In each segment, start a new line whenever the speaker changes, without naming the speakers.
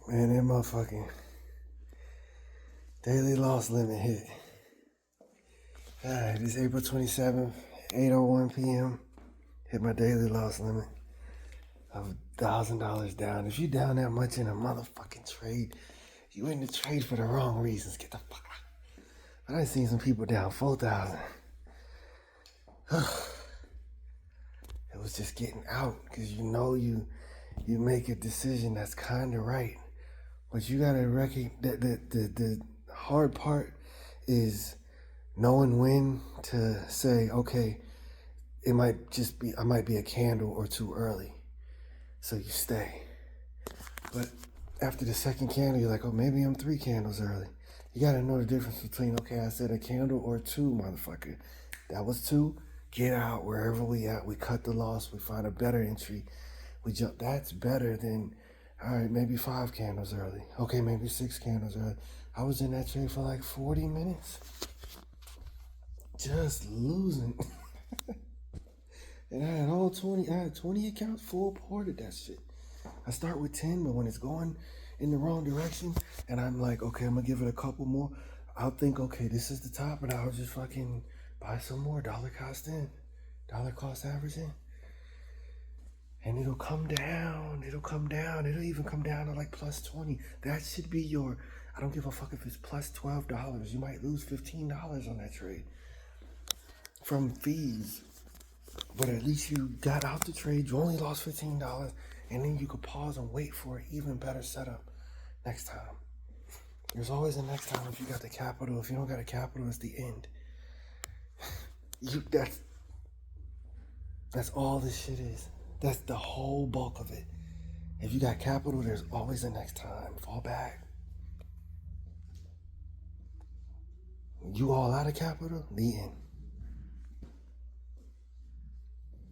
Man, that motherfucking daily loss limit hit. Alright, it's April 27th, 8:01 p.m. Hit my daily loss limit of $1,000 down. If you down that much in a motherfucking trade, you in the trade for the wrong reasons. Get the fuck out. But I seen some people down 4,000. It was just getting out because you make a decision that's kind of right. But you gotta recognize that the hard part is knowing when to say, okay, I might be a candle or two early. So you stay. But after the second candle, you're like, oh, maybe I'm 3 candles early. You gotta know the difference between, okay, I said a candle or 2, motherfucker. That was 2. Get out wherever we at. We cut the loss. We find a better entry. We jump. That's better than, all right, maybe 5 candles early. Okay, maybe 6 candles early. I was in that trade for like 40 minutes. Just losing. And I had 20 accounts full ported that shit. I start with 10, but when it's going in the wrong direction, and I'm like, okay, I'm gonna give it a couple more, I'll think, okay, this is the top, and I'll just fucking buy some more, dollar cost average in. And it'll come down, it'll even come down to like plus 20. That should be your, I don't give a fuck if it's plus $12. You might lose $15 on that trade from fees. But at least you got out the trade, you only lost $15, and then you could pause and wait for an even better setup next time. There's always a next time if you got the capital. If you don't got a capital, it's the end. That's all this shit is. That's the whole bulk of it. If you got capital, there's always a next time. Fall back. You all out of capital, the end.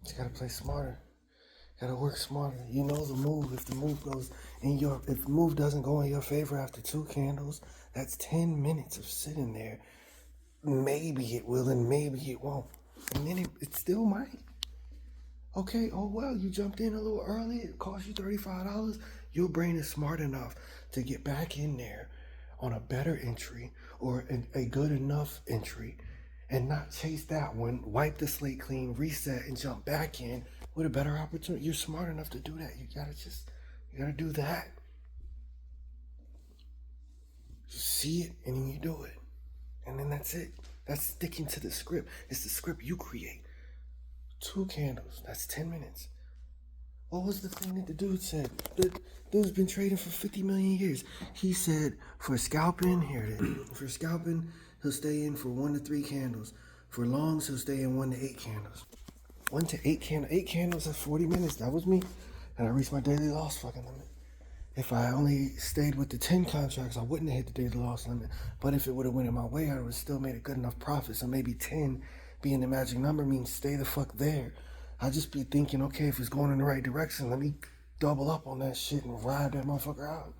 You gotta play smarter. Gotta work smarter. You know the move. If the move goes if the move doesn't go in your favor after 2 candles, that's 10 minutes of sitting there. Maybe it will and maybe it won't. And then it still might. Okay, oh well, you jumped in a little early. It cost you $35. Your brain is smart enough to get back in there on a better entry or a good enough entry and not chase that one, wipe the slate clean, reset, and jump back in with a better opportunity. You're smart enough to do that. You gotta do that. You see it and then you do it. And then that's it. That's sticking to the script. It's the script you create. 2 candles, that's 10 minutes. What was the thing that the dude said? The dude's been trading for 50 million years. He said for scalping, here it is. For scalping, he'll stay in for 1 to 3 candles. For longs, he'll stay in 1 to 8 candles. 1 to 8 candles. 8 candles at 40 minutes. That was me. And I reached my daily loss fucking limit. If I only stayed with the 10 contracts, I wouldn't have hit the daily loss limit. But if it would have went in my way, I would have still made a good enough profit. So maybe 10 being the magic number means stay the fuck there. I'll just be thinking, okay, if it's going in the right direction, let me double up on that shit and ride that motherfucker out.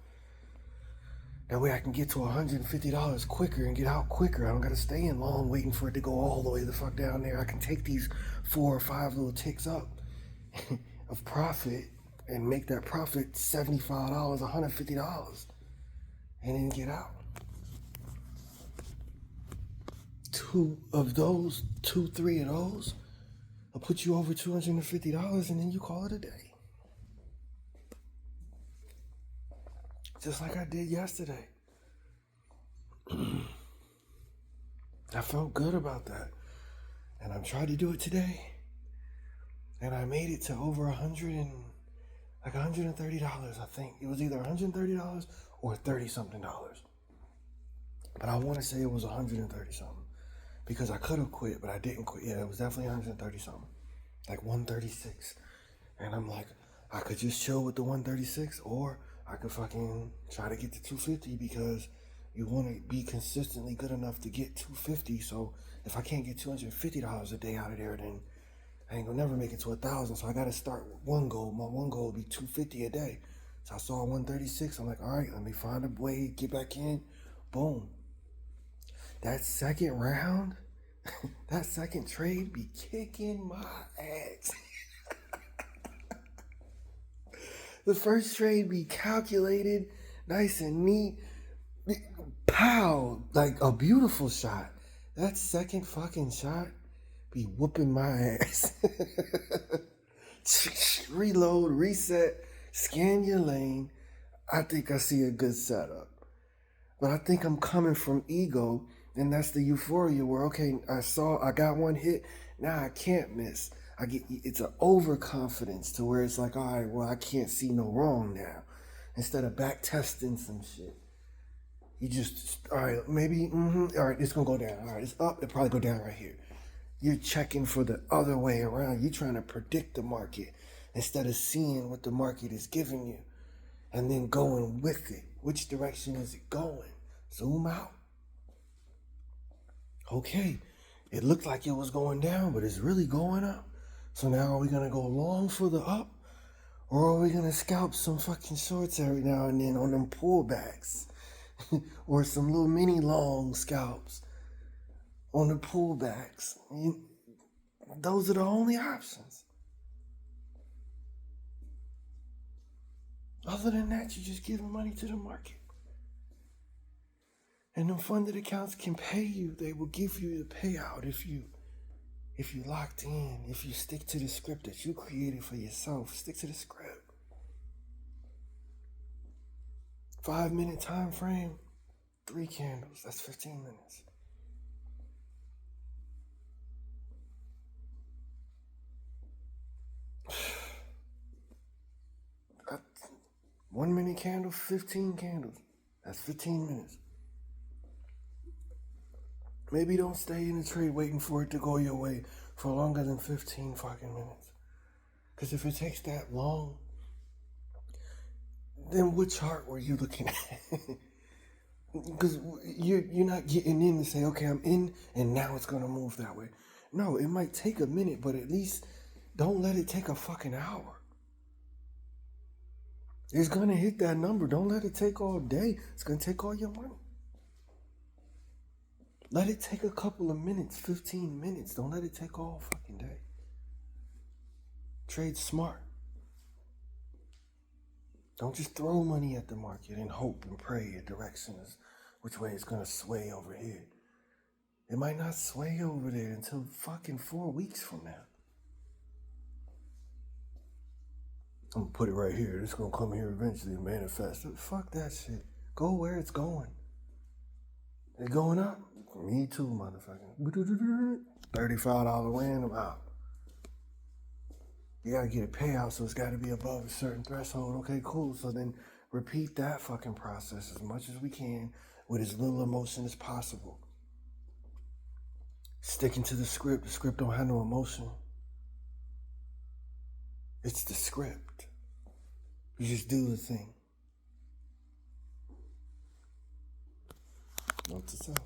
That way I can get to $150 quicker and get out quicker. I don't gotta stay in long waiting for it to go all the way the fuck down there. I can take these 4 or 5 little ticks up of profit and make that profit $75, $150, and then get out. 3 of those will put you over $250, and then you call it a day. Just like I did yesterday. I felt good about that. And I'm trying to do it today. And I made it to over $130, I think. It was either $130 or $30-something. But I want to say it was $130-something. Because I could have quit, but I didn't quit. Yeah, it was definitely $130-something. Like $136. And I'm like, I could just chill with the $136, or I could fucking try to get to $250 because you want to be consistently good enough to get $250. So if I can't get $250 a day out of there, then I ain't gonna never make it to $1,000. So I gotta start with one goal. My one goal would be $250 a day. So I saw 136. I'm like, all right, let me find a way, get back in. Boom. That second round, that second trade be kicking my ass. The first trade be calculated, nice and neat. Pow! Like a beautiful shot. That second fucking shot be whooping my ass. Reload, reset, scan your lane. I think I see a good setup. But I think I'm coming from ego, and that's the euphoria where, okay, I got one hit, now I can't miss. It's an overconfidence to where it's like, all right, well, I can't see no wrong now. Instead of back testing some shit. You just, all right, maybe, all right, it's gonna go down. All right, it's up, it'll probably go down right here. You're checking for the other way around. You're trying to predict the market instead of seeing what the market is giving you and then going with it. Which direction is it going? Zoom out. Okay, it looked like it was going down, but it's really going up. So now are we gonna go long for the up? Or are we gonna scalp some fucking shorts every now and then on them pullbacks? Or some little mini long scalps on the pullbacks? Those are the only options. Other than that, you're just giving money to the market. And them funded accounts can pay you. They will give you the payout if you locked in, if you stick to the script that you created for yourself. Stick to the script. 5-minute time frame, 3 candles. That's 15 minutes. Uh, 1 minute candle, 15 candles. That's 15 minutes. Maybe don't stay in the trade waiting for it to go your way for longer than 15 fucking minutes. Because if it takes that long, then what chart were you looking at? Because you're not getting in to say, okay, I'm in and now it's going to move that way. No, it might take a minute, but at least don't let it take a fucking hour. It's going to hit that number. Don't let it take all day. It's going to take all your money. Let it take a couple of minutes, 15 minutes. Don't let it take all fucking day. Trade smart. Don't just throw money at the market and hope and pray a direction is which way it's going to sway over here. It might not sway over there until fucking 4 weeks from now. I'm going to put it right here. It's going to come here eventually and manifest. Fuck that shit. Go where it's going. It's going up? Me too, motherfucker. $35 win, I'm out. You gotta get a payout, so it's gotta be above a certain threshold. Okay, cool. So then repeat that fucking process as much as we can with as little emotion as possible. Sticking to the script. The script don't have no emotion. It's the script. You just do the thing. Note to self.